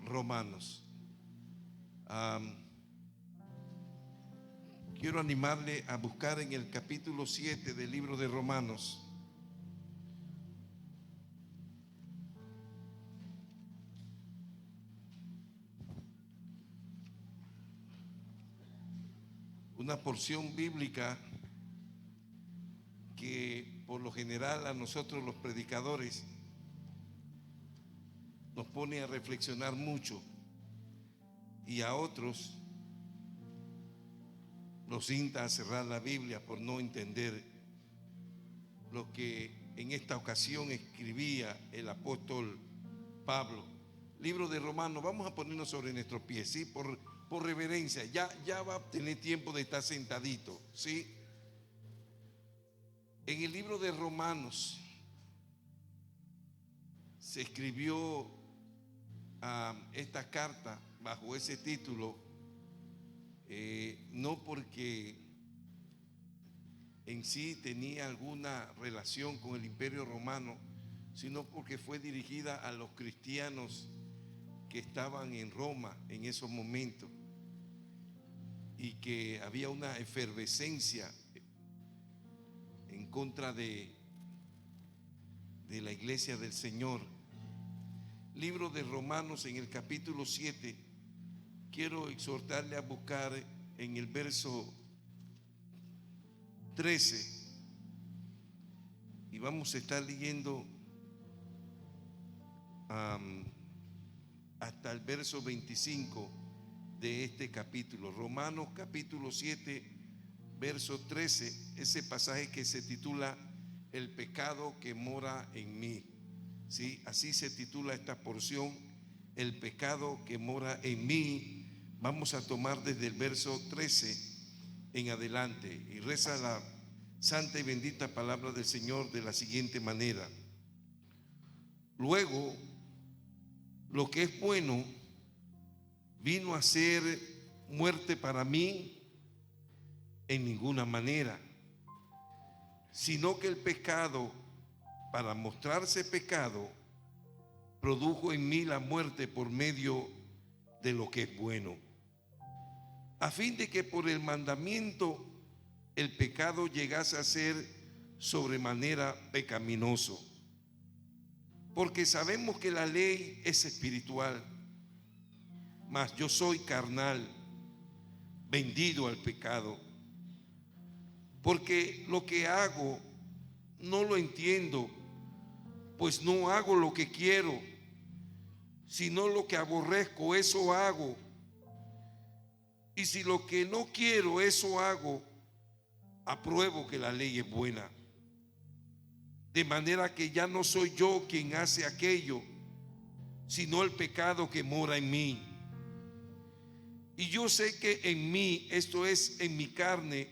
Romanos. Quiero animarle a buscar en el capítulo 7 del libro de Romanos. Una porción bíblica que por lo general a nosotros los predicadores nos pone a reflexionar mucho y a otros nos insta a cerrar la Biblia por no entender lo que en esta ocasión escribía el apóstol Pablo. Libro de Romanos, vamos a ponernos sobre nuestros pies, ¿sí? Por reverencia, ya va a tener tiempo de estar sentadito, ¿sí? En el libro de Romanos se escribió esta carta bajo ese título, no porque en sí tenía alguna relación con el Imperio Romano, sino porque fue dirigida a los cristianos que estaban en Roma en esos momentos y que había una efervescencia en contra de la iglesia del Señor. Libro de Romanos, en el capítulo 7, quiero exhortarle a buscar en el verso 13 y vamos a estar leyendo hasta el verso 25 de este capítulo. Romanos capítulo 7, verso 13, ese pasaje que se titula El pecado que mora en mí. ¿Sí? Así se titula esta porción, el pecado que mora en mí. Vamos a tomar desde el verso 13 en adelante y reza la santa y bendita palabra del Señor de la siguiente manera: luego, lo que es bueno vino a ser muerte para mí en ninguna manera, sino que el pecado, para mostrarse pecado, produjo en mí la muerte por medio de lo que es bueno, a fin de que por el mandamiento el pecado llegase a ser sobremanera pecaminoso. Porque sabemos que la ley es espiritual, mas yo soy carnal, vendido al pecado. Porque lo que hago no lo entiendo, pues no hago lo que quiero, sino lo que aborrezco, eso hago. Y si lo que no quiero, eso hago, apruebo que la ley es buena. De manera que ya no soy yo quien hace aquello, sino el pecado que mora en mí. Y yo sé que en mí, esto es, en mi carne,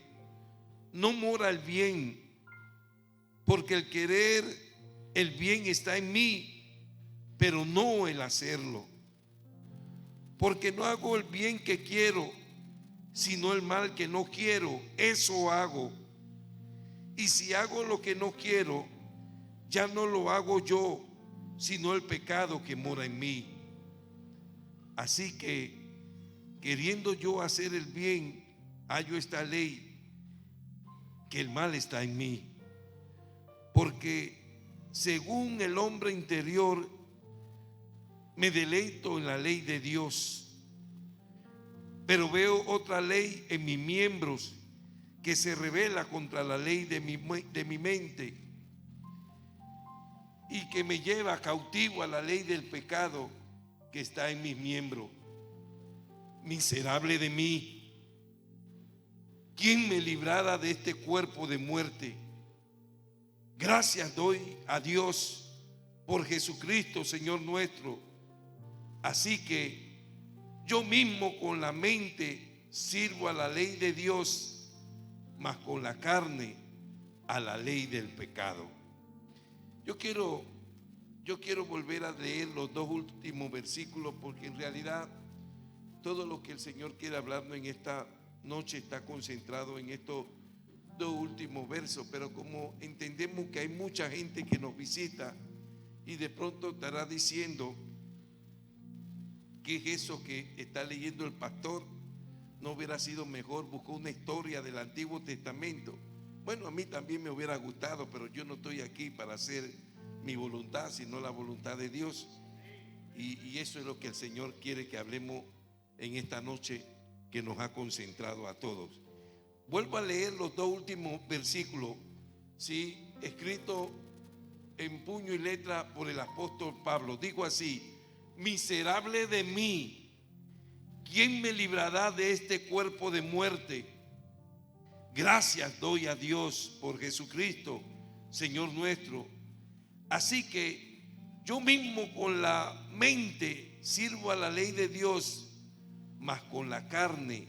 no mora el bien, porque el querer el bien está en mí, pero no el hacerlo. Porque no hago el bien que quiero, sino el mal que no quiero, eso hago. Y si hago lo que no quiero, ya no lo hago yo, sino el pecado que mora en mí. Así que, queriendo yo hacer el bien, hallo esta ley, que el mal está en mí. Porque según el hombre interior, me deleito en la ley de Dios, pero veo otra ley en mis miembros que se rebela contra la ley de mi mente y que me lleva cautivo a la ley del pecado que está en mis miembros. Miserable de mí, ¿quién me librará de este cuerpo de muerte? Gracias doy a Dios por Jesucristo, Señor nuestro. Así que yo mismo con la mente sirvo a la ley de Dios, mas con la carne a la ley del pecado. Yo quiero volver a leer los dos últimos versículos, porque en realidad todo lo que el Señor quiere hablarnos en esta noche está concentrado en estos dos últimos versos. Pero como entendemos que hay mucha gente que nos visita y de pronto estará diciendo: ¿qué es eso que está leyendo el pastor? ¿No hubiera sido mejor buscar una historia del Antiguo Testamento? Bueno, a mí también me hubiera gustado, pero yo no estoy aquí para hacer mi voluntad, sino la voluntad de Dios. Y eso es lo que el Señor quiere que hablemos en esta noche, que nos ha concentrado a todos. Vuelvo a leer los dos últimos versículos, ¿sí? Escrito en puño y letra por el apóstol Pablo. Digo así: miserable de mí, ¿quién me librará de este cuerpo de muerte? Gracias doy a Dios por Jesucristo, Señor nuestro. Así que yo mismo con la mente sirvo a la ley de Dios, mas con la carne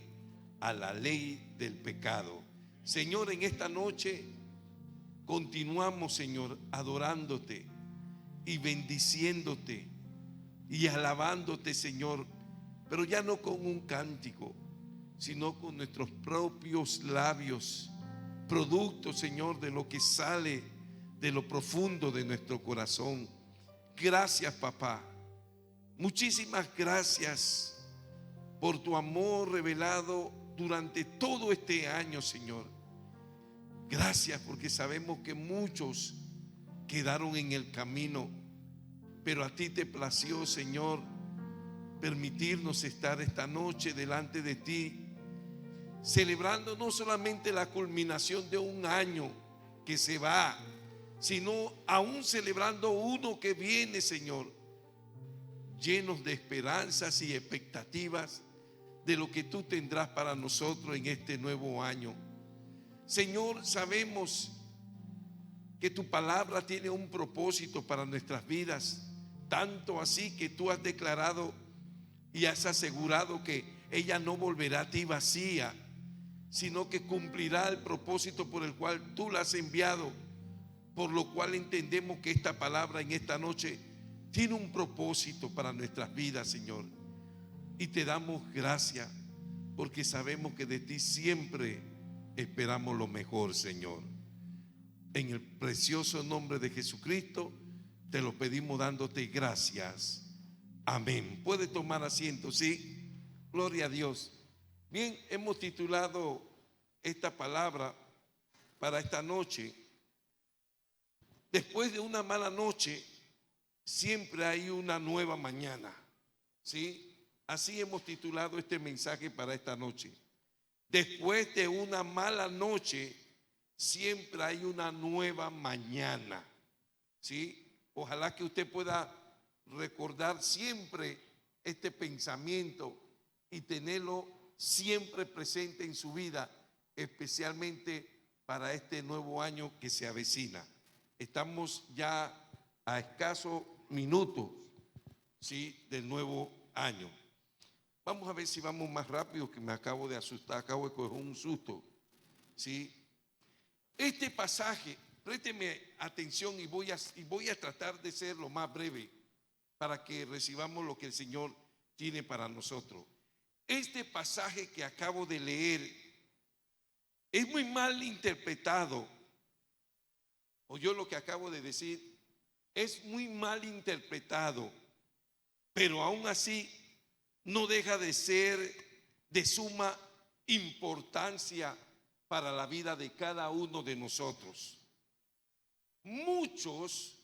a la ley del pecado. Señor, en esta noche continuamos, Señor, adorándote y bendiciéndote y alabándote, Señor, pero ya no con un cántico, sino con nuestros propios labios, producto, Señor, de lo que sale de lo profundo de nuestro corazón. Gracias, papá. Muchísimas gracias por tu amor revelado durante todo este año, Señor. Gracias porque sabemos que muchos quedaron en el camino, pero a ti te plació, Señor, permitirnos estar esta noche delante de ti, celebrando no solamente la culminación de un año que se va, sino aún celebrando uno que viene, Señor, llenos de esperanzas y expectativas de lo que tú tendrás para nosotros en este nuevo año. Señor, sabemos que tu palabra tiene un propósito para nuestras vidas, tanto así que tú has declarado y has asegurado que ella no volverá a ti vacía, sino que cumplirá el propósito por el cual tú la has enviado. Por lo cual entendemos que esta palabra en esta noche tiene un propósito para nuestras vidas, Señor. Y te damos gracias porque sabemos que de ti siempre esperamos lo mejor, Señor. En el precioso nombre de Jesucristo te lo pedimos dándote gracias. Amén. Puede tomar asiento, ¿sí? Gloria a Dios. Bien, hemos titulado esta palabra para esta noche: después de una mala noche, siempre hay una nueva mañana. ¿Sí? Así hemos titulado este mensaje para esta noche. Después de una mala noche, siempre hay una nueva mañana. ¿Sí? Ojalá que usted pueda recordar siempre este pensamiento y tenerlo siempre presente en su vida, especialmente para este nuevo año que se avecina. Estamos ya a escasos minutos, ¿sí?, del nuevo año. Vamos a ver si vamos más rápido, que me acabo de asustar, acabo de coger un susto, ¿sí? Este pasaje, présteme atención y voy a tratar de ser lo más breve para que recibamos lo que el Señor tiene para nosotros. Este pasaje que acabo de leer es muy mal interpretado. Oyó lo que acabo de decir, es muy mal interpretado, pero aún así no deja de ser de suma importancia para la vida de cada uno de nosotros. Muchos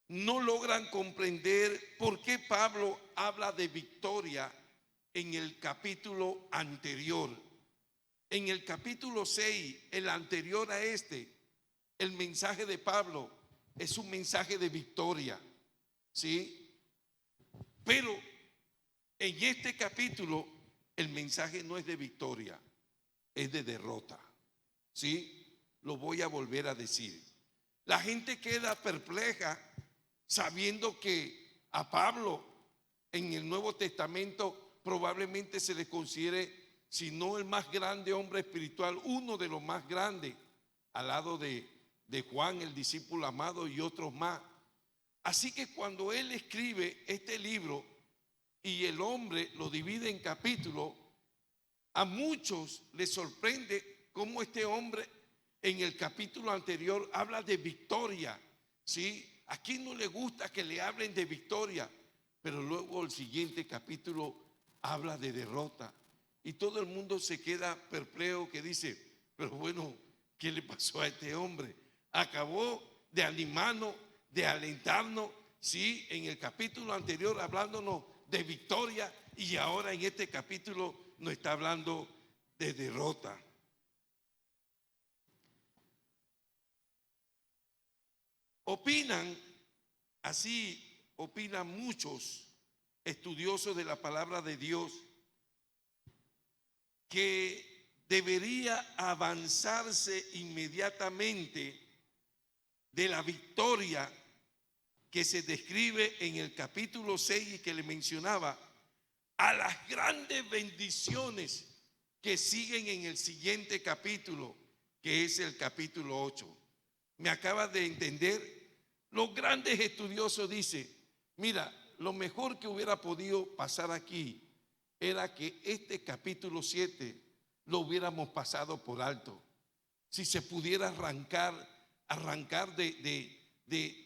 no logran comprender por qué Pablo habla de victoria en el capítulo anterior. En el capítulo 6, el anterior a este, el mensaje de Pablo es un mensaje de victoria, ¿sí? Pero en este capítulo el mensaje no es de victoria, es de derrota, ¿sí? Lo voy a volver a decir. La gente queda perpleja sabiendo que a Pablo en el Nuevo Testamento probablemente se le considere, si no el más grande hombre espiritual, uno de los más grandes, al lado de Juan, el discípulo amado, y otros más. Así que cuando él escribe este libro y el hombre lo divide en capítulos, a muchos les sorprende cómo este hombre en el capítulo anterior habla de victoria, ¿sí? ¿A quién no le gusta que le hablen de victoria? pero luego el siguiente capítulo habla de derrota. Y todo el mundo se queda perplejo, que dice, pero bueno, ¿qué le pasó a este hombre? Acabó de animarnos, de alentarnos, sí, en el capítulo anterior hablándonos de victoria, y ahora en este capítulo nos está hablando de derrota. Opinan, así opinan muchos estudiosos de la palabra de Dios, que debería avanzarse inmediatamente de la victoria que se describe en el capítulo 6 y que le mencionaba, a las grandes bendiciones que siguen en el siguiente capítulo, que es el capítulo 8. Me acaba de entender. Los grandes estudiosos dicen, mira, lo mejor que hubiera podido pasar aquí era que este capítulo 7 lo hubiéramos pasado por alto. Si se pudiera arrancar de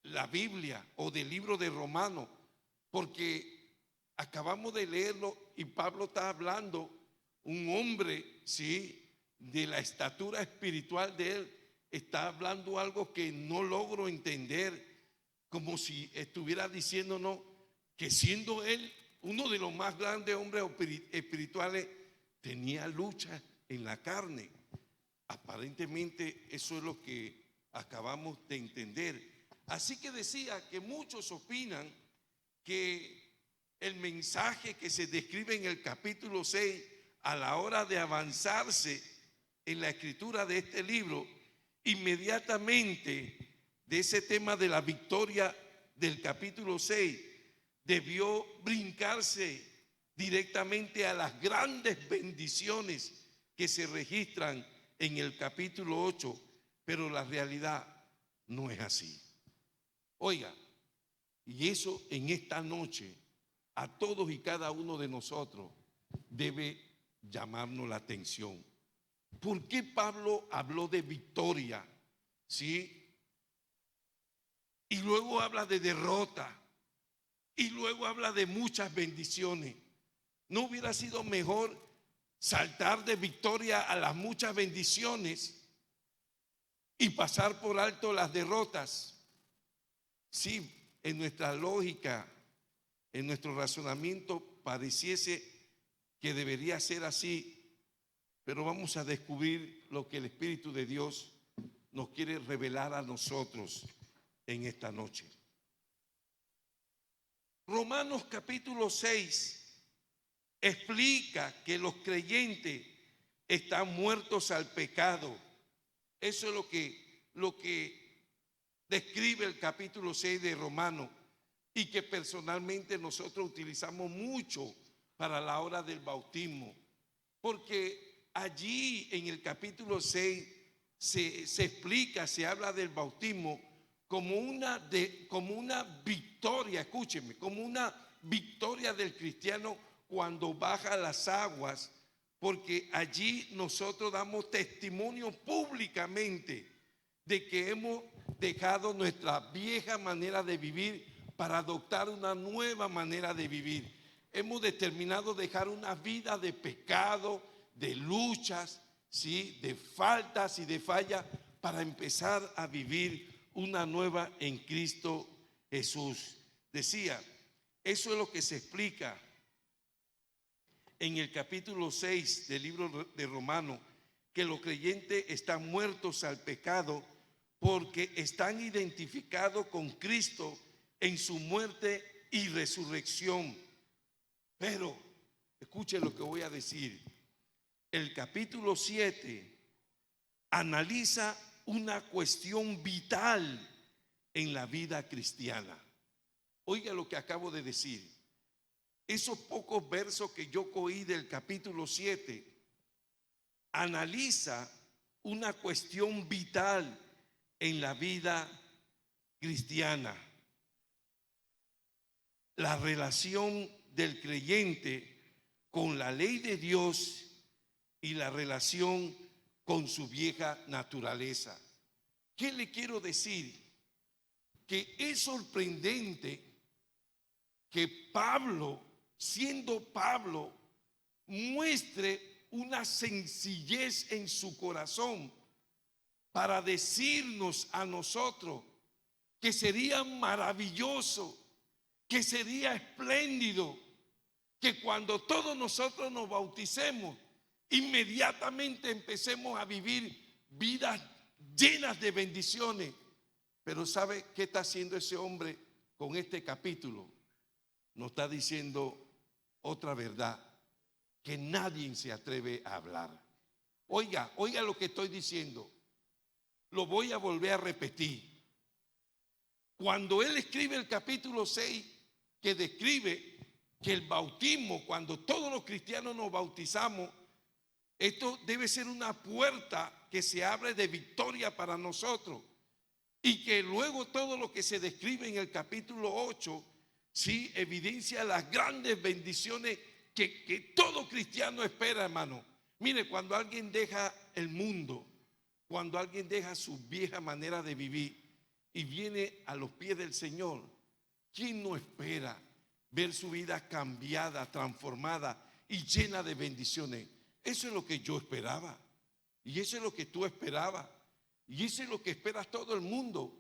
la Biblia o del libro de Romanos, porque acabamos de leerlo y Pablo está hablando, un hombre, sí, de la estatura espiritual de él, está hablando algo que no logro entender, como si estuviera diciéndonos que siendo él uno de los más grandes hombres espirituales, tenía lucha en la carne. Aparentemente eso es lo que acabamos de entender. Así que decía que muchos opinan que el mensaje que se describe en el capítulo 6, a la hora de avanzarse en la escritura de este libro, inmediatamente de ese tema de la victoria del capítulo 6, debió brincarse directamente a las grandes bendiciones que se registran en el capítulo 8, pero la realidad no es así. Oiga, y eso en esta noche a todos y cada uno de nosotros debe llamarnos la atención. ¿Por qué Pablo habló de victoria? ¿Sí? Y luego habla de derrota. Y luego habla de muchas bendiciones. ¿No hubiera sido mejor saltar de victoria a las muchas bendiciones y pasar por alto las derrotas? Sí, en nuestra lógica, en nuestro razonamiento pareciese que debería ser así, pero vamos a descubrir lo que el Espíritu de Dios nos quiere revelar a nosotros en esta noche. Romanos capítulo 6 explica que los creyentes están muertos al pecado. Eso es lo que describe el capítulo 6 de Romanos, y que personalmente nosotros utilizamos mucho para la hora del bautismo, porque allí en el capítulo 6 se explica, se habla del bautismo como una victoria, escúcheme, como una victoria del cristiano cuando baja las aguas, porque allí nosotros damos testimonio públicamente de que hemos dejado nuestra vieja manera de vivir para adoptar una nueva manera de vivir. Hemos determinado dejar una vida de pecado, de luchas, ¿sí?, de faltas y de fallas, para empezar a vivir una nueva en Cristo Jesús. Decía, eso es lo que se explica en el capítulo 6 del libro de Romanos, que los creyentes están muertos al pecado porque están identificados con Cristo en su muerte y resurrección. Pero, escuche lo que voy a decir. El capítulo 7 analiza una cuestión vital en la vida cristiana. Oiga lo que acabo de decir. Esos pocos versos que yo cogí del capítulo 7 analiza una cuestión vital en la vida cristiana: la relación del creyente con la ley de Dios y la relación con su vieja naturaleza. ¿Qué le quiero decir? Que es sorprendente que Pablo, siendo Pablo, muestre una sencillez en su corazón para decirnos a nosotros que sería maravilloso, que sería espléndido, que cuando todos nosotros nos bauticemos, inmediatamente empecemos a vivir vidas llenas de bendiciones. Pero ¿sabe qué está haciendo ese hombre con este capítulo? Nos está diciendo otra verdad que nadie se atreve a hablar. Oiga lo que estoy diciendo. Lo voy a volver a repetir. Cuando él escribe el capítulo 6, que describe que el bautismo, cuando todos los cristianos nos bautizamos, esto debe ser una puerta que se abre de victoria para nosotros. Y que luego todo lo que se describe en el capítulo 8, sí, evidencia las grandes bendiciones que todo cristiano espera, hermano. Mire, cuando alguien deja el mundo, cuando alguien deja su vieja manera de vivir y viene a los pies del Señor, ¿quién no espera ver su vida cambiada, transformada y llena de bendiciones? Eso es lo que yo esperaba. Y eso es lo que tú esperabas. Y eso es lo que espera todo el mundo.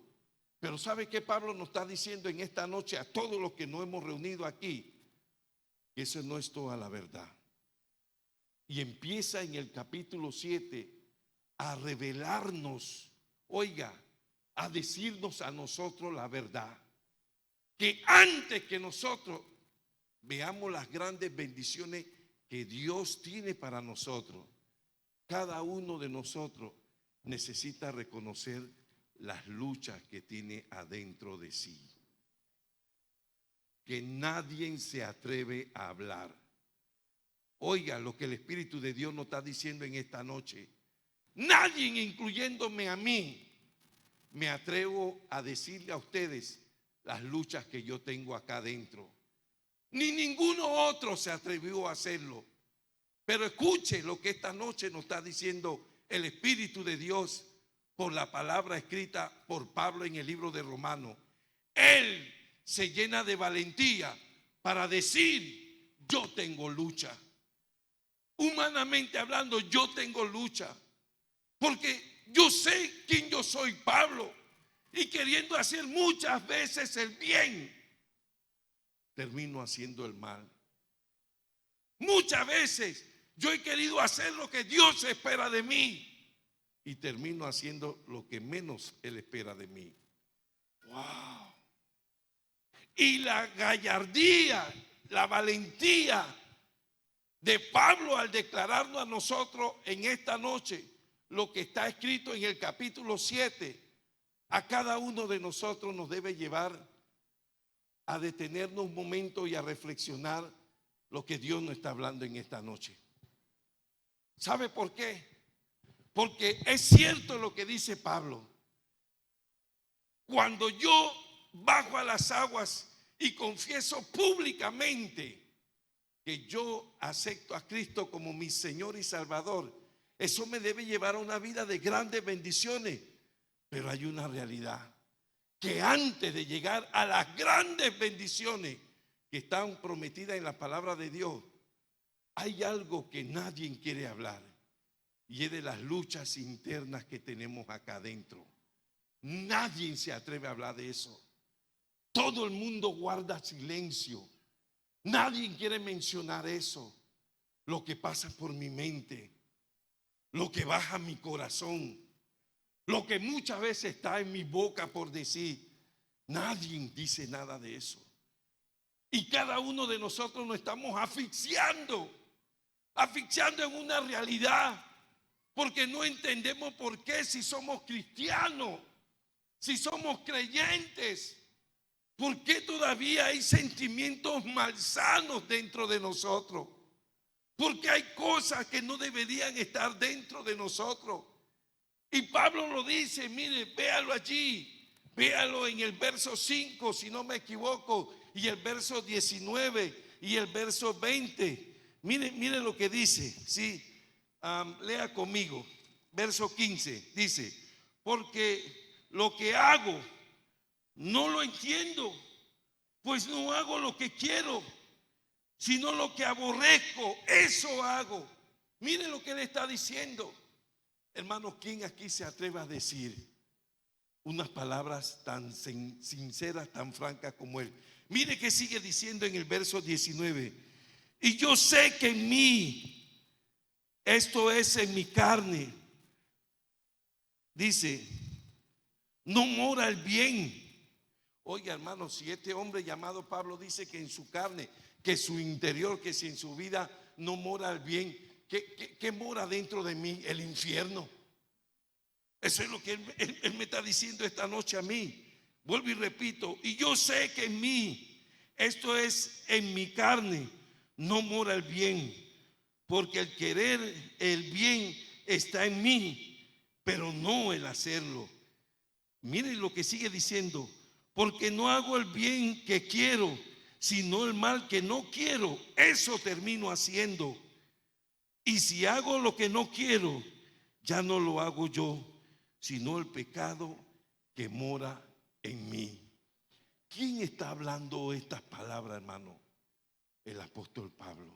Pero ¿sabe qué Pablo nos está diciendo en esta noche a todos los que nos hemos reunido aquí? Que eso no es toda la verdad. Y empieza en el capítulo 7 a revelarnos, oiga, a decirnos a nosotros la verdad. Que antes que nosotros veamos las grandes bendiciones que Dios tiene para nosotros, cada uno de nosotros necesita reconocer las luchas que tiene adentro de sí, que nadie se atreve a hablar. Oiga lo que el Espíritu de Dios nos está diciendo en esta noche. Nadie, incluyéndome a mí, me atrevo a decirle a ustedes las luchas que yo tengo acá adentro. Ni ninguno otro se atrevió a hacerlo. Pero escuche lo que esta noche nos está diciendo el Espíritu de Dios por la palabra escrita por Pablo en el libro de Romanos. Él se llena de valentía para decir: yo tengo lucha. Humanamente hablando, yo tengo lucha, porque yo sé quién yo soy, Pablo, y queriendo hacer muchas veces el bien, termino haciendo el mal. Muchas veces yo he querido hacer lo que Dios espera de mí y termino haciendo lo que menos Él espera de mí. ¡Wow! Y la gallardía, la valentía de Pablo al declararnos a nosotros en esta noche lo que está escrito en el capítulo 7, a cada uno de nosotros nos debe llevar a detenernos un momento y a reflexionar lo que Dios nos está hablando en esta noche. ¿Sabe por qué? Porque es cierto lo que dice Pablo. Cuando yo bajo a las aguas y confieso públicamente que yo acepto a Cristo como mi Señor y Salvador, eso me debe llevar a una vida de grandes bendiciones. Pero hay una realidad, que antes de llegar a las grandes bendiciones que están prometidas en la palabra de Dios, hay algo que nadie quiere hablar, y es de las luchas internas que tenemos acá adentro. Nadie se atreve a hablar de eso. Todo el mundo guarda silencio. Nadie quiere mencionar eso. Lo que pasa por mi mente, lo que baja mi corazón, lo que muchas veces está en mi boca por decir. Nadie dice nada de eso. Y cada uno de nosotros nos estamos asfixiando en una realidad, porque no entendemos por qué, si somos cristianos, si somos creyentes, ¿por qué todavía hay sentimientos malsanos dentro de nosotros? Porque hay cosas que no deberían estar dentro de nosotros. Y Pablo lo dice, mire, véalo allí, véalo en el verso 5, si no me equivoco, y el verso 19 y el verso 20. Mire lo que dice, ¿sí? Lea conmigo, verso 15, dice: porque lo que hago no lo entiendo, pues no hago lo que quiero, sino lo que aborrezco, eso hago. Mire lo que él está diciendo. Hermano, ¿quién aquí se atreve a decir unas palabras tan sinceras, tan francas como él? Mire que sigue diciendo en el verso 19. Y yo sé que en mí, esto es en mi carne, dice, no mora el bien. Oiga, hermano, si este hombre llamado Pablo dice que en su carne, que su interior, que si en su vida no mora el bien, ¿qué mora dentro de mí? El infierno. Eso es lo que él me está diciendo esta noche a mí. Vuelvo y repito, y yo sé que en mí, esto es en mi carne, no mora el bien, porque el querer el bien está en mí, pero no el hacerlo. Miren lo que sigue diciendo, porque no hago el bien que quiero, sino el mal que no quiero, eso termino haciendo. Y si hago lo que no quiero, ya no lo hago yo, sino el pecado que mora en mí. ¿Quién está hablando estas palabras, hermano? El apóstol Pablo.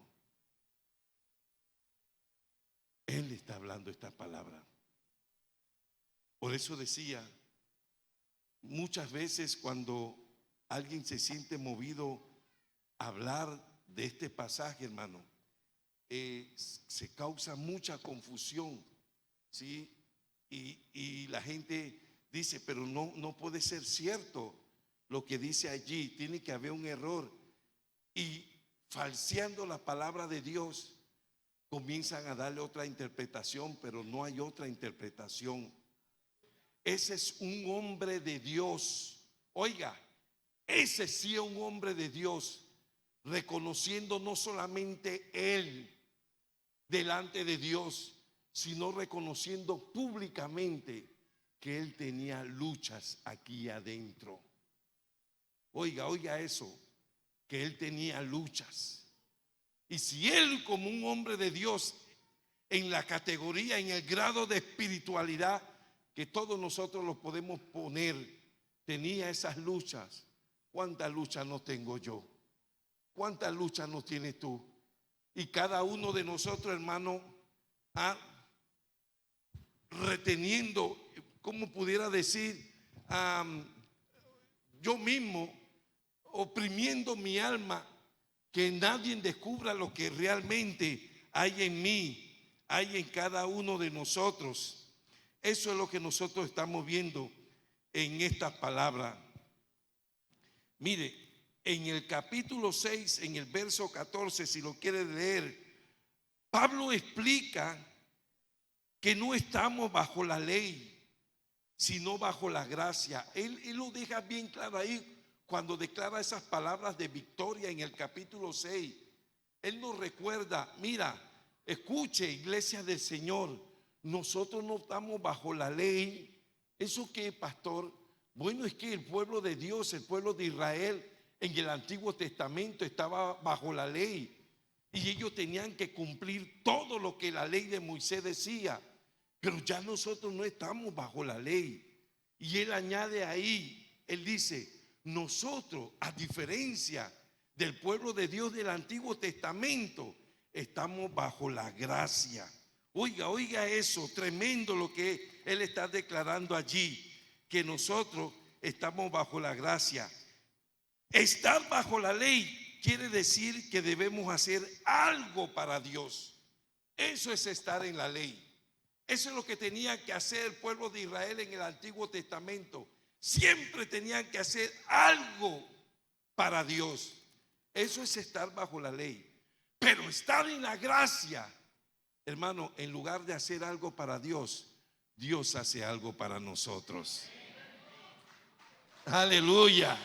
Él está hablando estas palabras. Por eso decía, muchas veces cuando alguien se siente movido a hablar de este pasaje, hermano, se causa mucha confusión, ¿sí? Y la gente dice, pero no puede ser cierto lo que dice allí, tiene que haber un error. Y falseando la palabra de Dios, comienzan a darle otra interpretación, pero no hay otra interpretación. Ese es un hombre de Dios. Oiga, ese sí es un hombre de Dios, reconociendo no solamente él delante de Dios, sino reconociendo públicamente que él tenía luchas aquí adentro. Oiga eso, que él tenía luchas. Y si él, como un hombre de Dios, en la categoría, en el grado de espiritualidad que todos nosotros los podemos poner, tenía esas luchas, ¿cuántas luchas no tengo yo? ¿Cuántas luchas no tienes tú? Y cada uno de nosotros, hermano, reteniendo, como pudiera decir, yo mismo, oprimiendo mi alma, que nadie descubra lo que realmente hay en mí, hay en cada uno de nosotros. Eso es lo que nosotros estamos viendo en esta palabra. Mire, en el capítulo 6, en el verso 14, si lo quiere leer, Pablo explica que no estamos bajo la ley, sino bajo la gracia. Él lo deja bien claro ahí cuando declara esas palabras de victoria en el capítulo 6. Él nos recuerda, mira, escuche, iglesia del Señor, nosotros no estamos bajo la ley. ¿Eso qué, pastor? Bueno, es que el pueblo de Dios, el pueblo de Israel, en el Antiguo Testamento estaba bajo la ley y ellos tenían que cumplir todo lo que la ley de Moisés decía. Pero ya nosotros no estamos bajo la ley. Y él añade ahí, él dice, nosotros, a diferencia del pueblo de Dios del Antiguo Testamento, estamos bajo la gracia. Oiga eso, tremendo lo que él está declarando allí, que nosotros estamos bajo la gracia. Estar bajo la ley quiere decir que debemos hacer algo para Dios. Eso es estar en la ley. Eso es lo que tenía que hacer el pueblo de Israel en el Antiguo Testamento. Siempre tenían que hacer algo para Dios. Eso es estar bajo la ley. Pero estar en la gracia, hermano, en lugar de hacer algo para Dios, Dios hace algo para nosotros. Aleluya.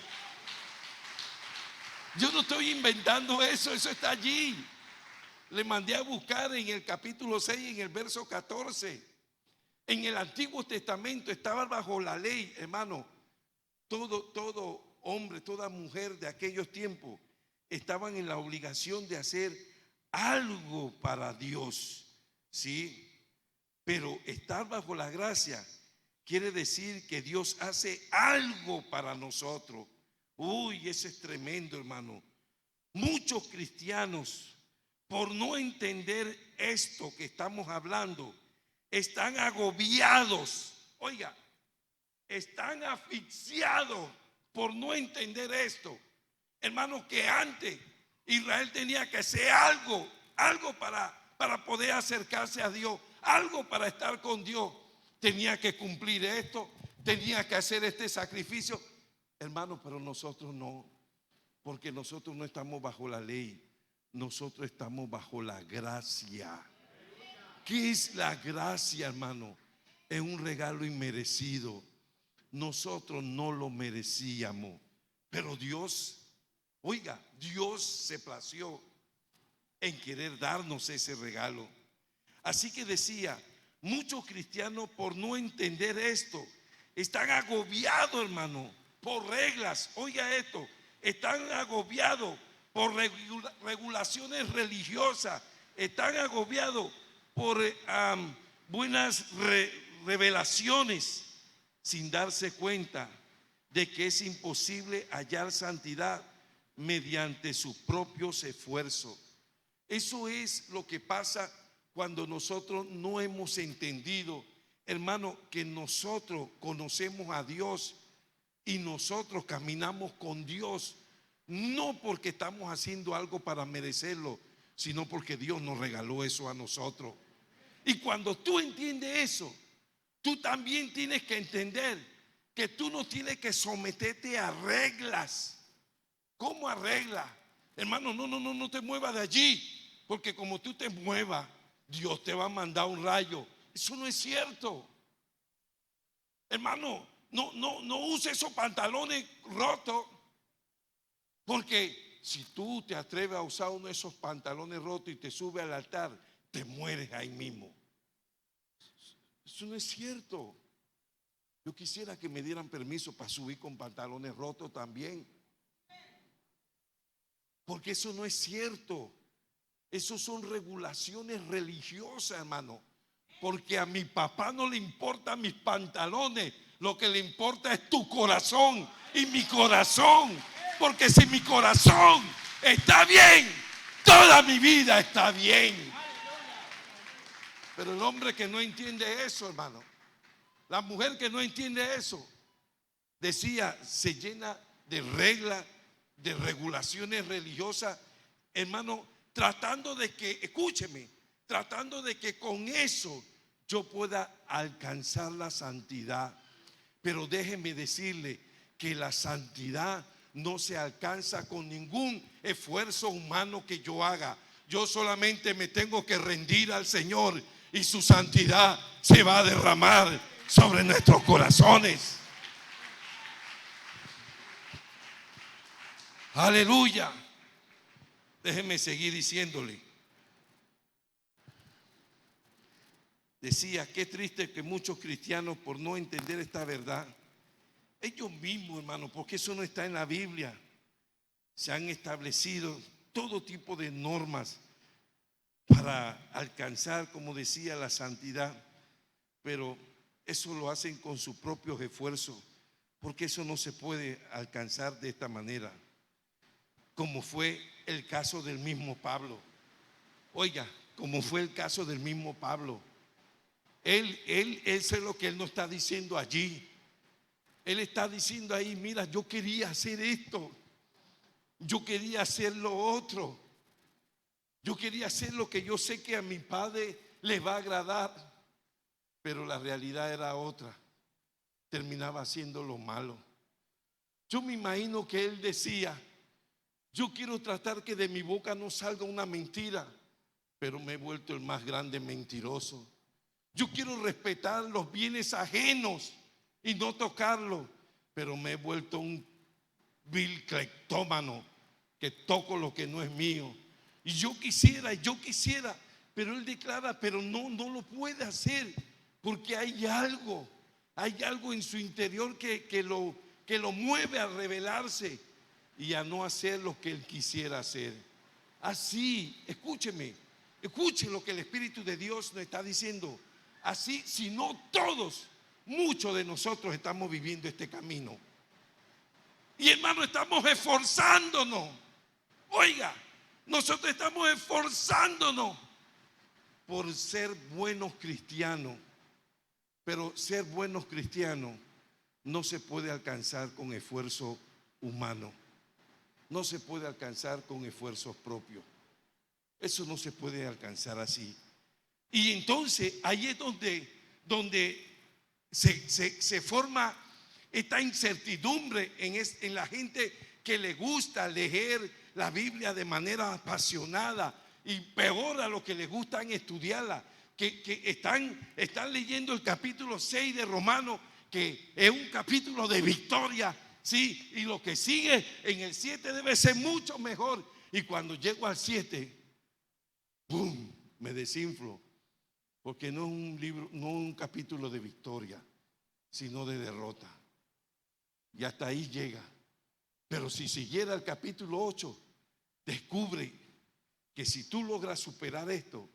Yo no estoy inventando eso está allí. Le mandé a buscar en el capítulo 6, en el verso 14. En el Antiguo Testamento estaba bajo la ley, hermano. Todo hombre, toda mujer de aquellos tiempos estaban en la obligación de hacer algo para Dios, ¿sí? Pero estar bajo la gracia quiere decir que Dios hace algo para nosotros. Uy, ese es tremendo, hermano. Muchos cristianos, por no entender esto que estamos hablando, están agobiados. Oiga, están asfixiados por no entender esto. Hermano, que antes Israel tenía que hacer algo para poder acercarse a Dios, algo para estar con Dios. Tenía que cumplir esto, tenía que hacer este sacrificio. Hermano, pero nosotros no, porque nosotros no estamos bajo la ley, nosotros estamos bajo la gracia. ¿Qué es la gracia, hermano? Es un regalo inmerecido. Nosotros no lo merecíamos, pero Dios, oiga, Dios se plació en querer darnos ese regalo. Así que decía, muchos cristianos por no entender esto, están agobiados, hermano, por reglas. Oiga esto, están agobiados por regulaciones religiosas, están agobiados por buenas revelaciones, sin darse cuenta de que es imposible hallar santidad mediante sus propios esfuerzos. Eso es lo que pasa cuando nosotros no hemos entendido, hermano, que nosotros conocemos a Dios y nosotros caminamos con Dios, no porque estamos haciendo algo para merecerlo, sino porque Dios nos regaló eso a nosotros. Y cuando tú entiendes eso, tú también tienes que entender que tú no tienes que someterte a reglas. ¿Cómo a reglas? Hermano, no te muevas de allí, porque como tú te muevas, Dios te va a mandar un rayo. Eso no es cierto. Hermano, no use esos pantalones rotos, porque si tú te atreves a usar uno de esos pantalones rotos y te subes al altar, te mueres ahí mismo. Eso no es cierto. Yo quisiera que me dieran permiso para subir con pantalones rotos también, porque eso no es cierto. Eso son regulaciones religiosas, hermano. Porque a mi papá no le importan mis pantalones, lo que le importa es tu corazón y mi corazón. Porque si mi corazón está bien, toda mi vida está bien. Pero el hombre que no entiende eso, hermano, la mujer que no entiende eso, decía, se llena de reglas, de regulaciones religiosas, hermano, tratando de que, escúcheme, tratando de que con eso yo pueda alcanzar la santidad. Pero déjeme decirle que la santidad no se alcanza con ningún esfuerzo humano que yo haga. Yo solamente me tengo que rendir al Señor y su santidad se va a derramar sobre nuestros corazones. Aleluya. Déjeme seguir diciéndole. Decía, qué triste que muchos cristianos, por no entender esta verdad, ellos mismos, hermano, porque eso no está en la Biblia, se han establecido todo tipo de normas para alcanzar, como decía, la santidad, pero eso lo hacen con sus propios esfuerzos, porque eso no se puede alcanzar de esta manera, como fue el caso del mismo Pablo. Oiga, como fue el caso del mismo Pablo. Eso es lo que él no está diciendo allí. Él está diciendo ahí, mira, yo quería hacer esto, yo quería hacer lo otro, yo quería hacer lo que yo sé que a mi Padre le va a agradar, pero la realidad era otra. Terminaba haciendo lo malo. Yo me imagino que él decía, yo quiero tratar que de mi boca no salga una mentira, pero me he vuelto el más grande mentiroso. Yo quiero respetar los bienes ajenos y no tocarlos, pero me he vuelto un vil cleptómano que toco lo que no es mío. Y yo quisiera, pero él declara, pero no lo puede hacer, porque hay algo en su interior que lo mueve a rebelarse y a no hacer lo que él quisiera hacer. Así, escúcheme, escuche lo que el Espíritu de Dios nos está diciendo. Así, si no todos, muchos de nosotros estamos viviendo este camino. Y hermano, estamos esforzándonos. Oiga, nosotros estamos esforzándonos por ser buenos cristianos. Pero ser buenos cristianos no se puede alcanzar con esfuerzo humano. No se puede alcanzar con esfuerzos propios. Eso no se puede alcanzar así. Y entonces ahí es donde se forma esta incertidumbre en la gente que le gusta leer la Biblia de manera apasionada, y peor a los que les gusta estudiarla, que están leyendo el capítulo 6 de Romanos, que es un capítulo de victoria, sí, y lo que sigue en el 7 debe ser mucho mejor. Y cuando llego al 7, ¡pum!, me desinflo, porque no es un libro, no es un capítulo de victoria, sino de derrota. Y hasta ahí llega. Pero si siguiera el capítulo 8, descubre que si tú logras superar esto,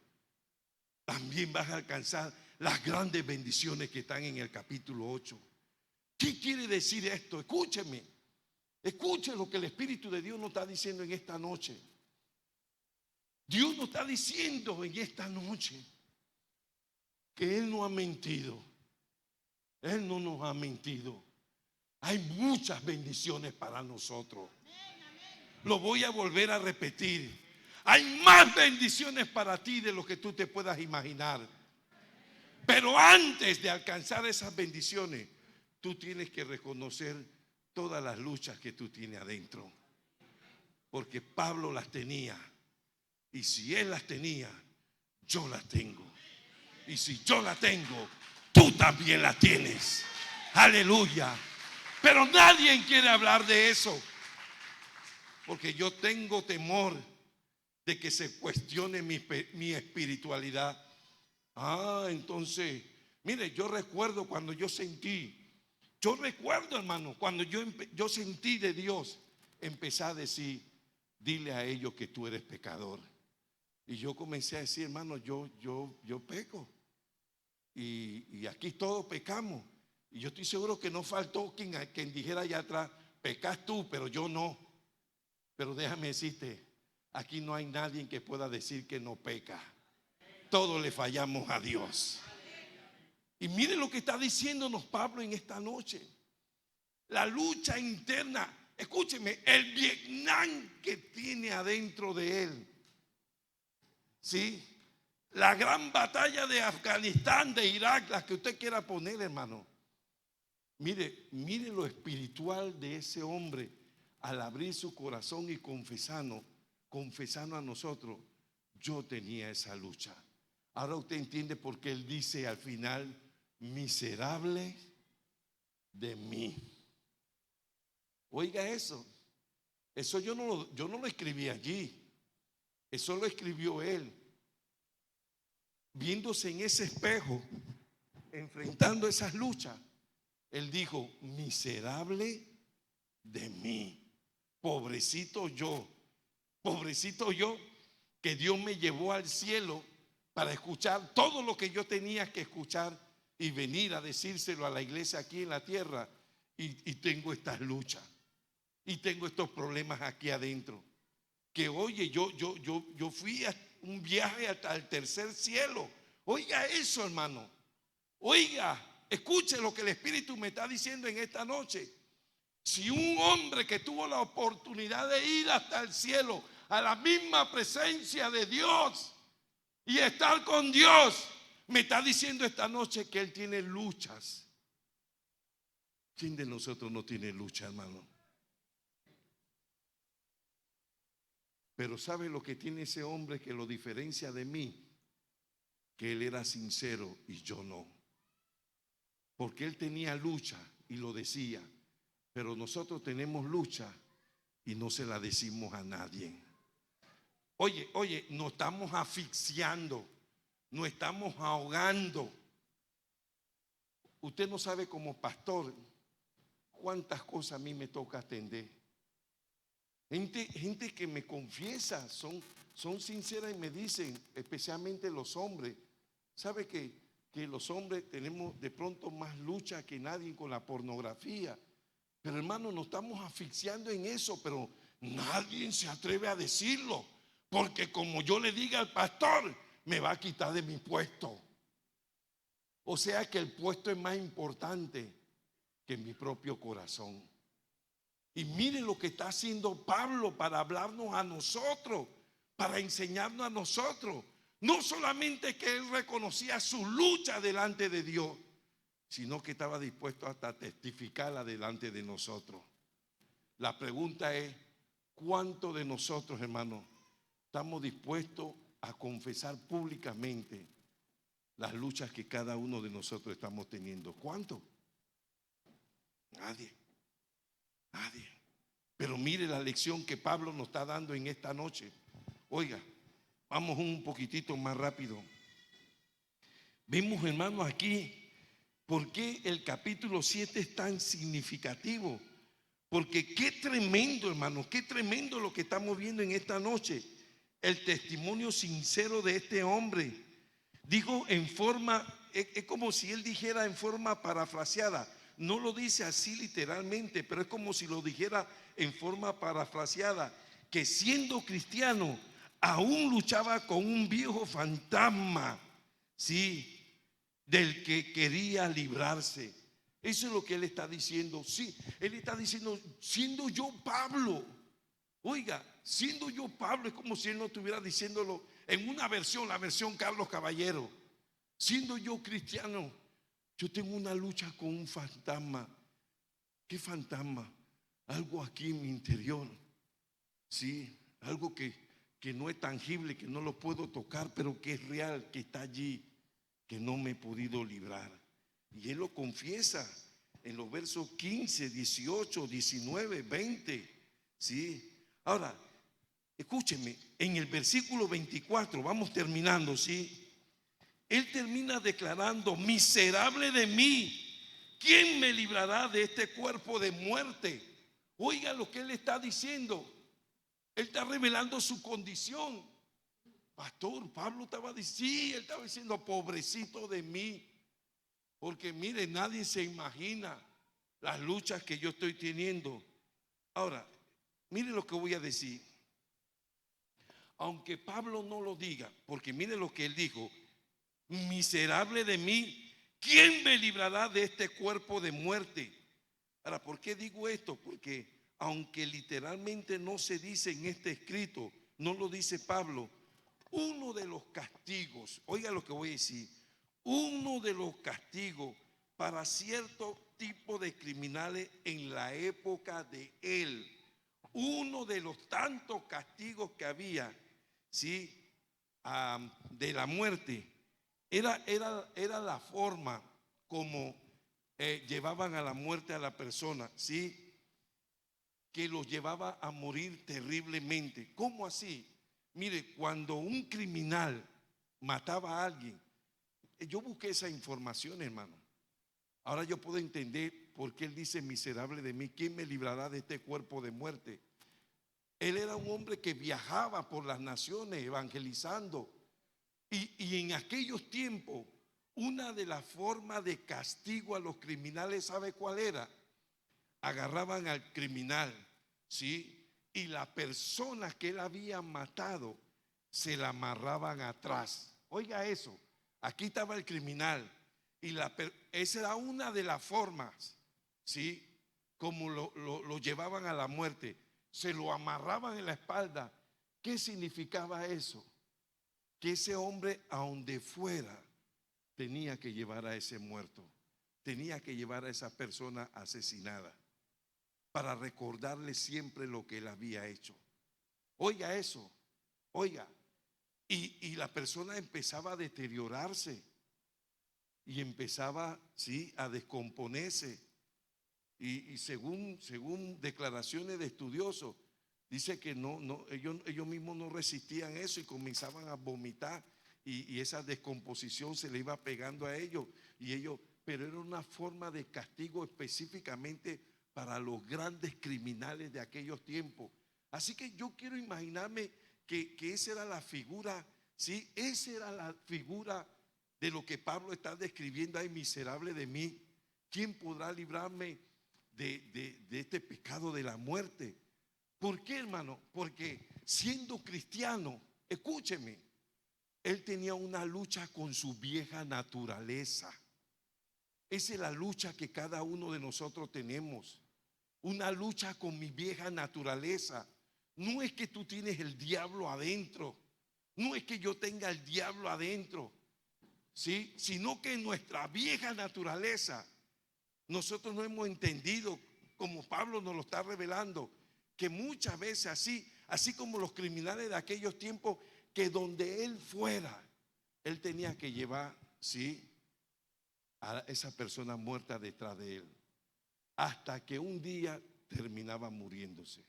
también vas a alcanzar las grandes bendiciones que están en el capítulo 8. ¿Qué quiere decir esto? Escúcheme. Escuche lo que el Espíritu de Dios nos está diciendo en esta noche. Dios nos está diciendo en esta noche que Él no ha mentido. Él no nos ha mentido. Hay muchas bendiciones para nosotros. Lo voy a volver a repetir. Hay más bendiciones para ti de lo que tú te puedas imaginar. Pero antes de alcanzar esas bendiciones, tú tienes que reconocer todas las luchas que tú tienes adentro. Porque Pablo las tenía. Y si él las tenía, yo las tengo. Y si yo las tengo, tú también las tienes. Aleluya. Pero nadie quiere hablar de eso, porque yo tengo temor de que se cuestione mi espiritualidad. Entonces, mire, yo recuerdo cuando yo recuerdo, hermano, cuando yo sentí de Dios, empecé a decir: dile a ellos que tú eres pecador. Y yo comencé a decir: hermano, yo peco. Y aquí todos pecamos. Y yo estoy seguro que no faltó quien dijera allá atrás: pecas tú, pero yo no. Pero déjame decirte, aquí no hay nadie que pueda decir que no peca. Todos le fallamos a Dios. Y mire lo que está diciéndonos Pablo en esta noche. La lucha interna, escúcheme, el Vietnam que tiene adentro de él. ¿Sí? La gran batalla de Afganistán, de Irak, la que usted quiera poner, hermano. Mire lo espiritual de ese hombre al abrir su corazón y confesando a nosotros: yo tenía esa lucha. Ahora usted entiende por qué él dice al final: miserable de mí. Oiga eso. Eso yo no lo escribí allí. Eso lo escribió él. Viéndose en ese espejo, enfrentando esas luchas, él dijo: miserable de mí. Pobrecito yo, que Dios me llevó al cielo para escuchar todo lo que yo tenía que escuchar y venir a decírselo a la iglesia aquí en la tierra. Y tengo estas luchas y tengo estos problemas aquí adentro. Que oye, yo fui a un viaje hasta el tercer cielo. Oiga eso, hermano. Oiga, escuche lo que el Espíritu me está diciendo en esta noche. Si un hombre que tuvo la oportunidad de ir hasta el cielo, a la misma presencia de Dios y estar con Dios, me está diciendo esta noche que él tiene luchas. ¿Quién de nosotros no tiene lucha, hermano? Pero ¿sabe lo que tiene ese hombre que lo diferencia de mí? Que él era sincero y yo no. Porque él tenía lucha y lo decía. Pero nosotros tenemos lucha y no se la decimos a nadie. Oye, nos estamos asfixiando, nos estamos ahogando. Usted no sabe, como pastor, cuántas cosas a mí me toca atender. Gente que me confiesa, son sinceras y me dicen, especialmente los hombres: ¿sabe que los hombres tenemos de pronto más lucha que nadie con la pornografía? Pero hermano, nos estamos asfixiando en eso, pero nadie se atreve a decirlo, porque como yo le diga al pastor, me va a quitar de mi puesto. O sea que el puesto es más importante que mi propio corazón. Y miren lo que está haciendo Pablo para hablarnos a nosotros, para enseñarnos a nosotros. No solamente que él reconocía su lucha delante de Dios, sino que estaba dispuesto hasta a testificarla delante de nosotros. La pregunta es, ¿cuántos de nosotros, hermanos, estamos dispuestos a confesar públicamente las luchas que cada uno de nosotros estamos teniendo? ¿Cuántos? Nadie. Nadie. Pero mire la lección que Pablo nos está dando en esta noche. Oiga, vamos un poquitito más rápido. Vemos, hermanos, aquí por qué el capítulo 7 es tan significativo. Porque qué tremendo, hermanos, qué tremendo lo que estamos viendo en esta noche. El testimonio sincero de este hombre. Dijo en forma, es como si él dijera en forma parafraseada. No lo dice así literalmente, pero es como si lo dijera en forma parafraseada, que siendo cristiano aún luchaba con un viejo fantasma, sí, del que quería librarse. Eso es lo que él está diciendo. Sí, él está diciendo, siendo yo Pablo, oiga, siendo yo Pablo, es como si él no estuviera diciéndolo en una versión, la versión Carlos Caballero. Siendo yo cristiano, yo tengo una lucha con un fantasma. ¿Qué fantasma? Algo aquí en mi interior. Sí, algo que no es tangible, que no lo puedo tocar, pero que es real, que está allí, que no me he podido librar. Y él lo confiesa en los versos 15, 18, 19, 20. Sí. Ahora, escúcheme, en el versículo 24, vamos terminando, ¿sí? Él termina declarando, miserable de mí, ¿quién me librará de este cuerpo de muerte? Oiga lo que él está diciendo. Él está revelando su condición. Pastor, Pablo estaba diciendo, sí, él estaba diciendo, pobrecito de mí. Porque mire, nadie se imagina las luchas que yo estoy teniendo. Ahora, mire lo que voy a decir. Aunque Pablo no lo diga, porque mire lo que él dijo, miserable de mí, ¿quién me librará de este cuerpo de muerte? Ahora, ¿por qué digo esto? Porque aunque literalmente no se dice en este escrito, no lo dice Pablo, uno de los castigos, oiga lo que voy a decir, uno de los castigos para cierto tipo de criminales en la época de él, uno de los tantos castigos que había, ¿sí? De la muerte, era la forma como llevaban a la muerte a la persona, ¿sí? Que los llevaba a morir terriblemente. ¿Cómo así? Mire, cuando un criminal mataba a alguien, yo busqué esa información, hermano. Ahora yo puedo entender por qué él dice, miserable de mí, ¿quién me librará de este cuerpo de muerte? Él era un hombre que viajaba por las naciones evangelizando. Y en aquellos tiempos, una de las formas de castigo a los criminales, ¿sabe cuál era? Agarraban al criminal, ¿sí? Y la persona que él había matado se la amarraban atrás. Oiga eso, aquí estaba el criminal y esa era una de las formas, ¿sí? Como lo llevaban a la muerte, se lo amarraban en la espalda. ¿Qué significaba eso? Que ese hombre, a donde fuera, tenía que llevar a ese muerto, tenía que llevar a esa persona asesinada, para recordarle siempre lo que él había hecho. Oiga eso, oiga. Y la persona empezaba a deteriorarse y empezaba, sí, a descomponerse. Y según declaraciones de estudiosos, dice que ellos mismos no resistían eso y comenzaban a vomitar y esa descomposición se le iba pegando a ellos pero era una forma de castigo específicamente para los grandes criminales de aquellos tiempos. Así que yo quiero imaginarme que esa era la figura, ¿sí? Esa era la figura de lo que Pablo está describiendo ahí, miserable de mí. ¿Quién podrá librarme de este pecado de la muerte. ¿Por qué, hermano? Porque siendo cristiano, escúcheme, él tenía una lucha con su vieja naturaleza. Esa es la lucha que cada uno de nosotros tenemos. Una lucha con mi vieja naturaleza. No es que tú tienes el diablo adentro. No es que yo tenga el diablo adentro, ¿sí? Sino que nuestra vieja naturaleza, nosotros no hemos entendido, como Pablo nos lo está revelando, que muchas veces así como los criminales de aquellos tiempos, que donde él fuera, él tenía que llevar, ¿sí?, a esa persona muerta detrás de él, hasta que un día terminaba muriéndose.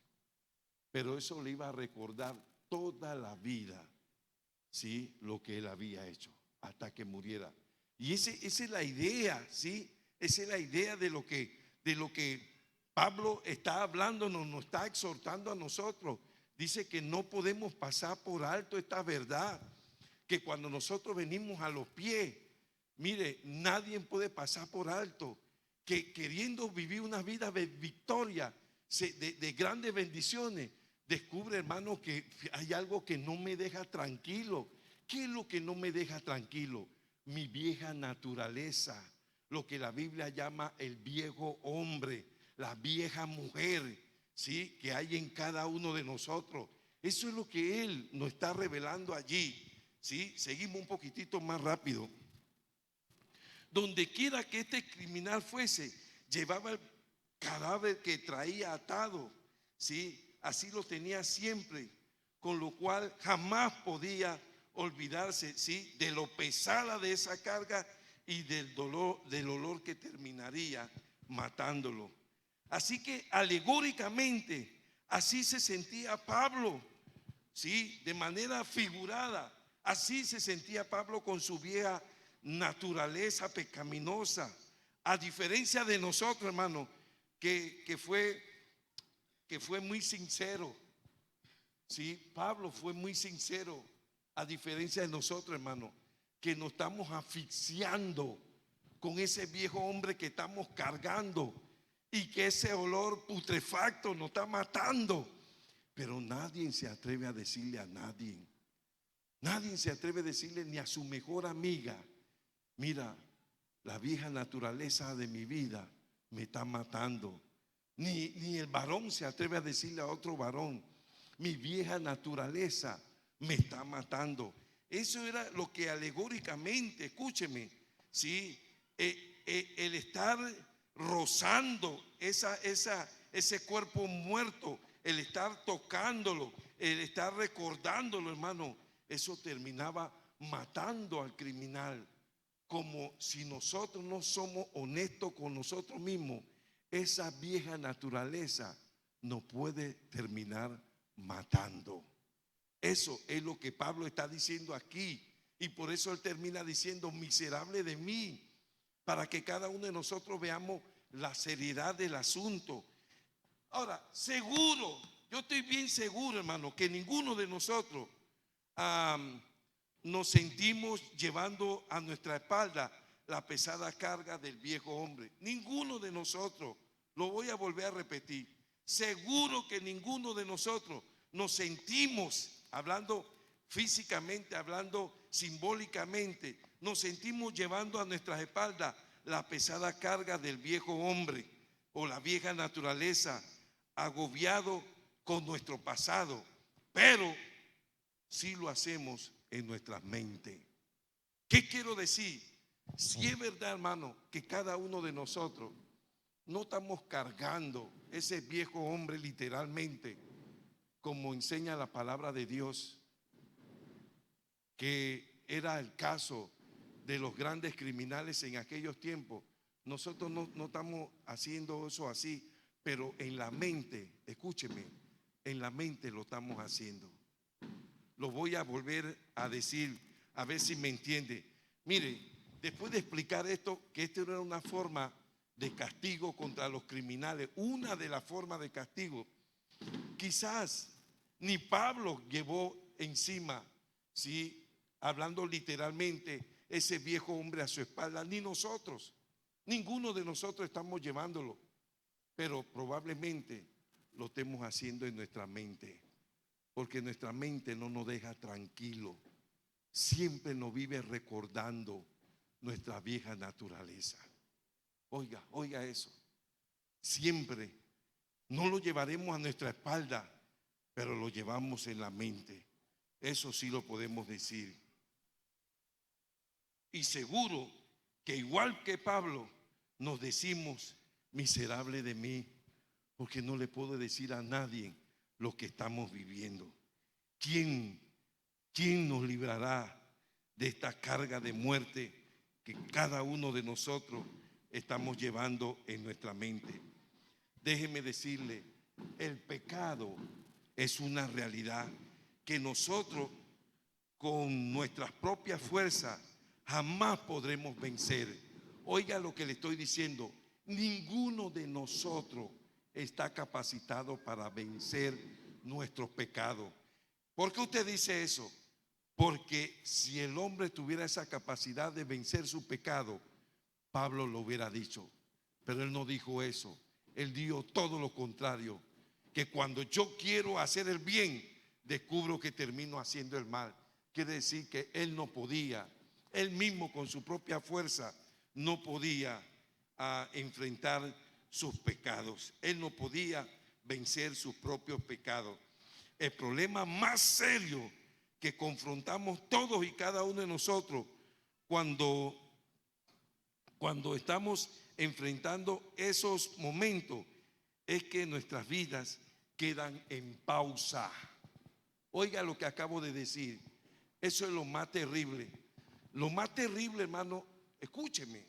Pero eso le iba a recordar toda la vida, ¿sí?, lo que él había hecho hasta que muriera. Y esa es la idea, ¿sí? Esa es la idea de lo que Pablo está hablando, nos está exhortando a nosotros. Dice que no podemos pasar por alto esta verdad, que cuando nosotros venimos a los pies, mire, nadie puede pasar por alto, que queriendo vivir una vida de victoria, de grandes bendiciones, descubre, hermano, que hay algo que no me deja tranquilo. ¿Qué es lo que no me deja tranquilo? Mi vieja naturaleza, lo que la Biblia llama el viejo hombre, la vieja mujer, ¿sí?, que hay en cada uno de nosotros. Eso es lo que él nos está revelando allí, ¿sí? Seguimos un poquitito más rápido. Donde quiera que este criminal fuese, llevaba el cadáver que traía atado, ¿sí? Así lo tenía siempre, con lo cual jamás podía olvidarse, ¿sí?, de lo pesada de esa carga y del dolor, del olor que terminaría matándolo. Así que alegóricamente, así se sentía Pablo, ¿sí?, de manera figurada. Así se sentía Pablo con su vieja naturaleza pecaminosa. A diferencia de nosotros, hermano, que fue muy sincero. Sí, Pablo fue muy sincero, a diferencia de nosotros, hermano, que nos estamos asfixiando con ese viejo hombre que estamos cargando y que ese olor putrefacto nos está matando. Pero nadie se atreve a decirle a nadie. Nadie se atreve a decirle ni a su mejor amiga: mira, la vieja naturaleza de mi vida me está matando. Ni el varón se atreve a decirle a otro varón: mi vieja naturaleza me está matando. Eso era lo que alegóricamente, escúcheme, ¿sí?, el estar rozando ese cuerpo muerto, el estar tocándolo, el estar recordándolo, hermano, eso terminaba matando al criminal. Como si nosotros no somos honestos con nosotros mismos, esa vieja naturaleza nos puede terminar matando. Eso es lo que Pablo está diciendo aquí. Y por eso él termina diciendo: miserable de mí, para que cada uno de nosotros veamos la seriedad del asunto. Ahora, seguro, yo estoy bien seguro, hermano, que ninguno de nosotros nos sentimos llevando a nuestra espalda la pesada carga del viejo hombre. Ninguno de nosotros, lo voy a volver a repetir, seguro que ninguno de nosotros nos sentimos, hablando físicamente, hablando simbólicamente, nos sentimos llevando a nuestras espaldas la pesada carga del viejo hombre o la vieja naturaleza, agobiado con nuestro pasado, pero sí lo hacemos en nuestras mentes. ¿Qué quiero decir? Si es verdad, hermano, que cada uno de nosotros no estamos cargando ese viejo hombre literalmente, como enseña la palabra de Dios, que era el caso de los grandes criminales en aquellos tiempos. Nosotros no estamos haciendo eso así, pero en la mente, escúcheme, en la mente lo estamos haciendo. Lo voy a volver a decir, a ver si me entiende. Mire, después de explicar esto, que esto era una forma de castigo contra los criminales, una de las formas de castigo, quizás ni Pablo llevó encima, ¿sí?, hablando literalmente, ese viejo hombre a su espalda, ni nosotros, ninguno de nosotros estamos llevándolo. pero probablemente lo estemos haciendo en nuestra mente, porque nuestra mente no nos deja tranquilo. Siempre nos vive recordando nuestra vieja naturaleza. Oiga, oiga eso. Siempre no lo llevaremos a nuestra espalda, pero lo llevamos en la mente. Eso sí lo podemos decir. Y seguro que igual que Pablo nos decimos: miserable de mí, porque no le puedo decir a nadie lo que estamos viviendo. ¿Quién nos librará de esta carga de muerte que cada uno de nosotros estamos llevando en nuestra mente? Déjeme decirle, el pecado es una realidad que nosotros con nuestras propias fuerzas jamás podremos vencer. Oiga lo que le estoy diciendo: ninguno de nosotros está capacitado para vencer nuestros pecados. ¿Por qué usted dice eso? Porque si el hombre tuviera esa capacidad de vencer su pecado, Pablo lo hubiera dicho. Pero él no dijo eso. Él dijo todo lo contrario: que cuando yo quiero hacer el bien, descubro que termino haciendo el mal. Quiere decir que él no podía, él mismo con su propia fuerza no podía enfrentar sus pecados. Él no podía vencer sus propios pecados. El problema más serio que confrontamos todos y cada uno de nosotros cuando estamos enfrentando esos momentos es que nuestras vidas quedan en pausa. Oiga lo que acabo de decir. Eso es lo más terrible. Lo más terrible, hermano, escúcheme.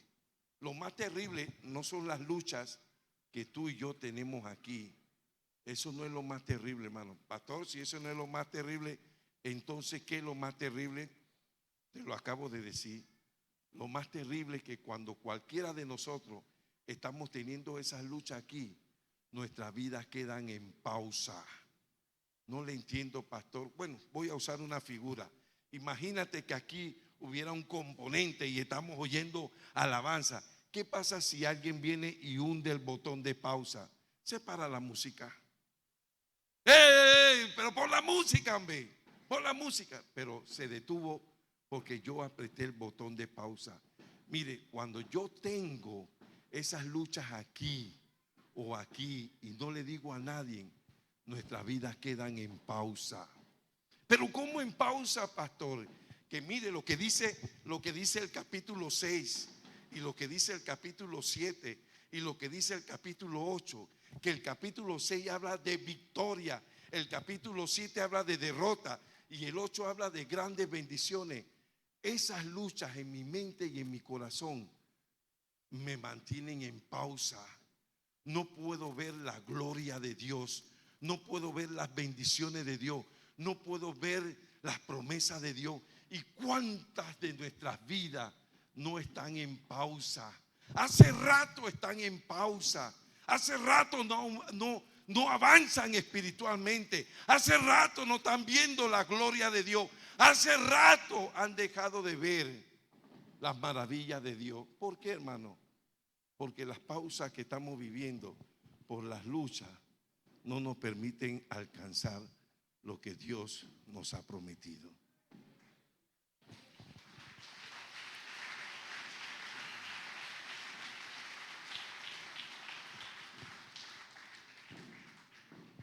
Lo más terrible no son las luchas que tú y yo tenemos aquí. Eso no es lo más terrible, hermano. Pastor, si eso no es lo más terrible, entonces ¿qué es lo más terrible? Te lo acabo de decir. Lo más terrible es que cuando cualquiera de nosotros estamos teniendo esas luchas aquí, nuestras vidas quedan en pausa. No le entiendo, pastor. Bueno, voy a usar una figura. Imagínate que aquí hubiera un componente y estamos oyendo alabanza. ¿Qué pasa si alguien viene y hunde el botón de pausa? Se para la música. ¡Ey! Pero por la música, hombre, por la música. Pero se detuvo porque yo apreté el botón de pausa. Mire, cuando yo tengo esas luchas aquí o aquí y no le digo a nadie, nuestras vidas quedan en pausa. Pero ¿cómo en pausa, pastor? Que mire lo que dice el capítulo 6 y lo que dice el capítulo 7 y lo que dice el capítulo 8, que el capítulo 6 habla de victoria, el capítulo 7 habla de derrota y el 8 habla de grandes bendiciones. Esas luchas en mi mente y en mi corazón me mantienen en pausa. No puedo ver la gloria de Dios, no puedo ver las bendiciones de Dios, no puedo ver las promesas de Dios. ¿Y cuántas de nuestras vidas no están en pausa? Hace rato están en pausa. Hace rato no avanzan espiritualmente. Hace rato no están viendo la gloria de Dios. Hace rato han dejado de ver las maravillas de Dios. ¿Por qué, hermano? Porque las pausas que estamos viviendo por las luchas no nos permiten alcanzar lo que Dios nos ha prometido.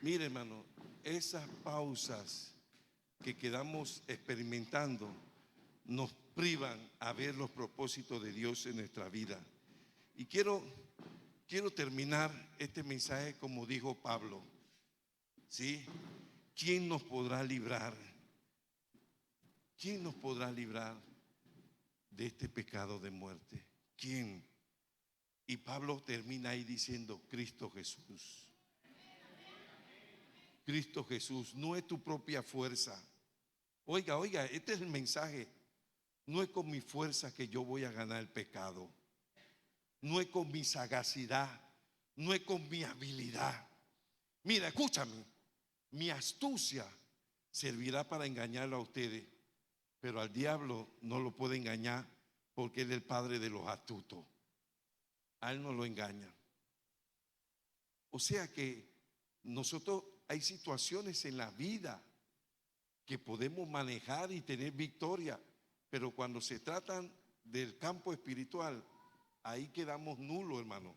Mire, hermano, esas pausas que quedamos experimentando nos privan a ver los propósitos de Dios en nuestra vida. Y quiero terminar este mensaje como dijo Pablo. ¿Sí? ¿Quién nos podrá librar? ¿Quién nos podrá librar de este pecado de muerte? ¿Quién? Y Pablo termina ahí diciendo: Cristo Jesús. Cristo Jesús, no es tu propia fuerza. Oiga, este es el mensaje. No es con mi fuerza que yo voy a ganar el pecado. No es con mi sagacidad. No es con mi habilidad. Mira, escúchame. Mi astucia servirá para engañarlo a ustedes, pero al diablo no lo puede engañar porque él es el padre de los astutos. A él no lo engaña. O sea que nosotros hay situaciones en la vida que podemos manejar y tener victoria, pero cuando se tratan del campo espiritual, ahí quedamos nulos, hermano.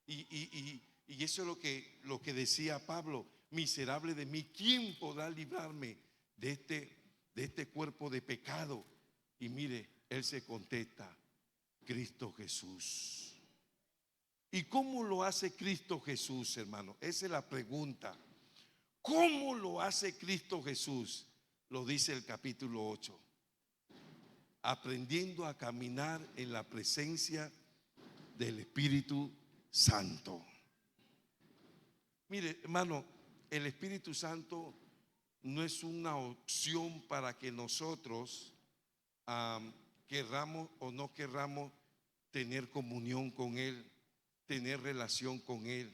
Y eso es lo que decía Pablo: miserable de mí, ¿quién podrá librarme de este cuerpo de pecado? Y mire, él se contesta: Cristo Jesús. ¿Y cómo lo hace Cristo Jesús, hermano? Esa es la pregunta. ¿Cómo lo hace Cristo Jesús? Lo dice el capítulo 8. Aprendiendo a caminar en la presencia del Espíritu Santo. Mire, hermano, el Espíritu Santo no es una opción para que nosotros querramos o no querramos tener comunión con Él, tener relación con Él.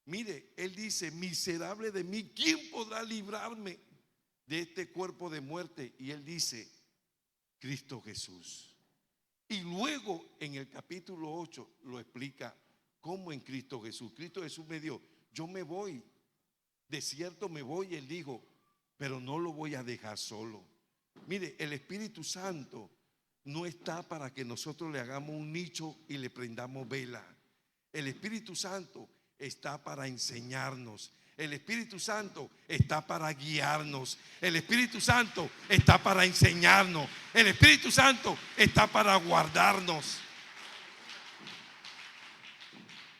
Mire, Él dice: miserable de mí, ¿quién podrá librarme de este cuerpo de muerte? Y Él dice: Cristo Jesús. Y luego en el capítulo 8 lo explica cómo en Cristo Jesús. Cristo Jesús me dijo: yo me voy, de cierto me voy. Él dijo: pero no lo voy a dejar solo. Mire, el Espíritu Santo no está para que nosotros le hagamos un nicho y le prendamos vela. El Espíritu Santo está para enseñarnos. El Espíritu Santo está para guiarnos. El Espíritu Santo está para enseñarnos. El Espíritu Santo está para guardarnos.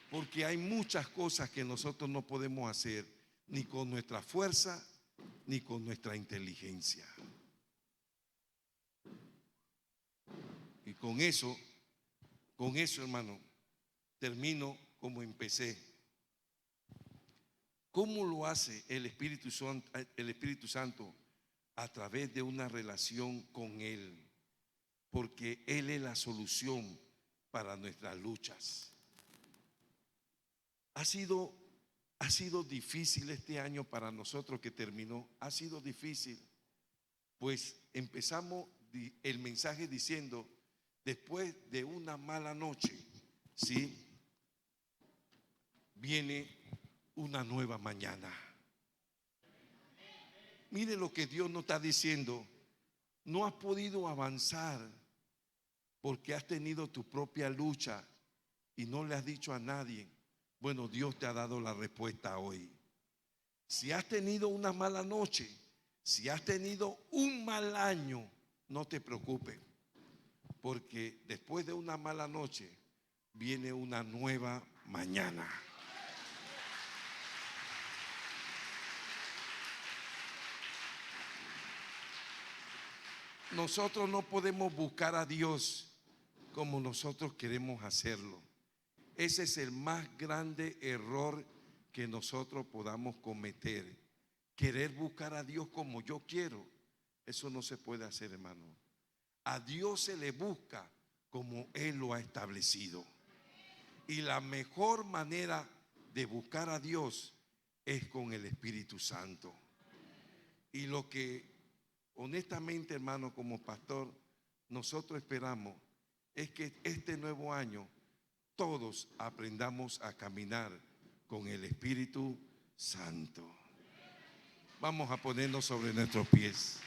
Porque hay muchas cosas que nosotros no podemos hacer ni con nuestra fuerza ni con nuestra inteligencia. Y con eso, hermano, termino como empecé. ¿Cómo lo hace el Espíritu Santo? A través de una relación con Él, porque Él es la solución para nuestras luchas. Ha sido difícil este año para nosotros que terminó. Ha sido difícil, pues empezamos el mensaje diciendo: después de una mala noche, ¿sí?, viene una nueva mañana. Mire lo que Dios nos está diciendo: no has podido avanzar porque has tenido tu propia lucha y no le has dicho a nadie. Bueno, Dios te ha dado la respuesta hoy. Si has tenido una mala noche, si has tenido un mal año, no te preocupes, porque después de una mala noche viene una nueva mañana. Nosotros no podemos buscar a Dios como nosotros queremos hacerlo. Ese es el más grande error que nosotros podamos cometer. Querer buscar a Dios como yo quiero. Eso no se puede hacer, hermano. A Dios se le busca como Él lo ha establecido. Y la mejor manera de buscar a Dios es con el Espíritu Santo. Y lo que honestamente, hermano, como pastor, nosotros esperamos es que este nuevo año todos aprendamos a caminar con el Espíritu Santo. Vamos a ponernos sobre nuestros pies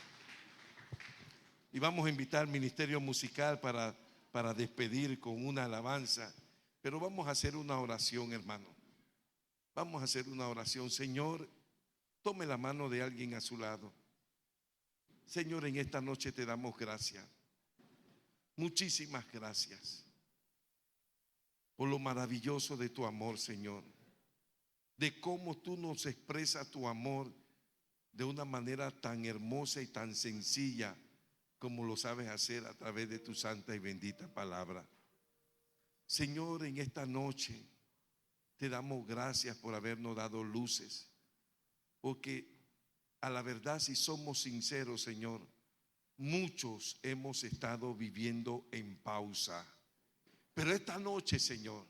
y vamos a invitar al ministerio musical para despedir con una alabanza. Pero vamos a hacer una oración, hermano. Vamos a hacer una oración. Señor, tome la mano de alguien a su lado. Señor, en esta noche te damos gracias. Muchísimas gracias por lo maravilloso de tu amor, Señor. De cómo tú nos expresas tu amor de una manera tan hermosa y tan sencilla como lo sabes hacer a través de tu santa y bendita palabra. Señor, en esta noche te damos gracias por habernos dado luces, porque a la verdad, si somos sinceros, Señor, muchos hemos estado viviendo en pausa. Pero esta noche, Señor,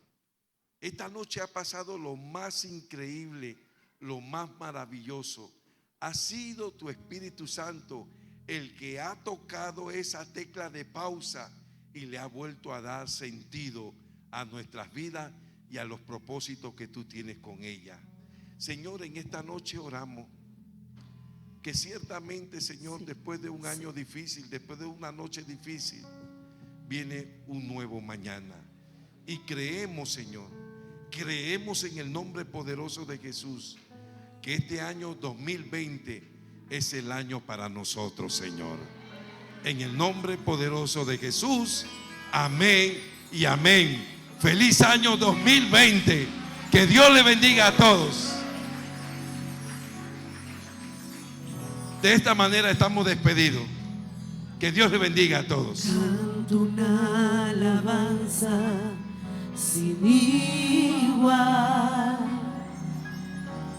esta noche ha pasado lo más increíble, lo más maravilloso. Ha sido tu Espíritu Santo el que ha tocado esa tecla de pausa y le ha vuelto a dar sentido a nuestras vidas y a los propósitos que tú tienes con ella. Señor, en esta noche oramos que ciertamente, Señor, después de un año difícil, después de una noche difícil, viene un nuevo mañana. Y creemos, Señor, creemos en el nombre poderoso de Jesús, que este año 2020 es el año para nosotros, Señor. En el nombre poderoso de Jesús, amén y amén. Feliz año 2020. Que Dios le bendiga a todos. De esta manera estamos despedidos. Que Dios le bendiga a todos. Canto una alabanza sin igual,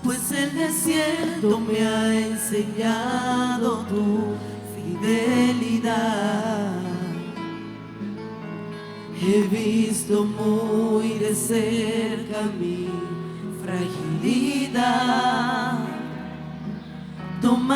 pues el desierto me ha enseñado tu fidelidad. He visto muy de cerca mi fragilidad. Toma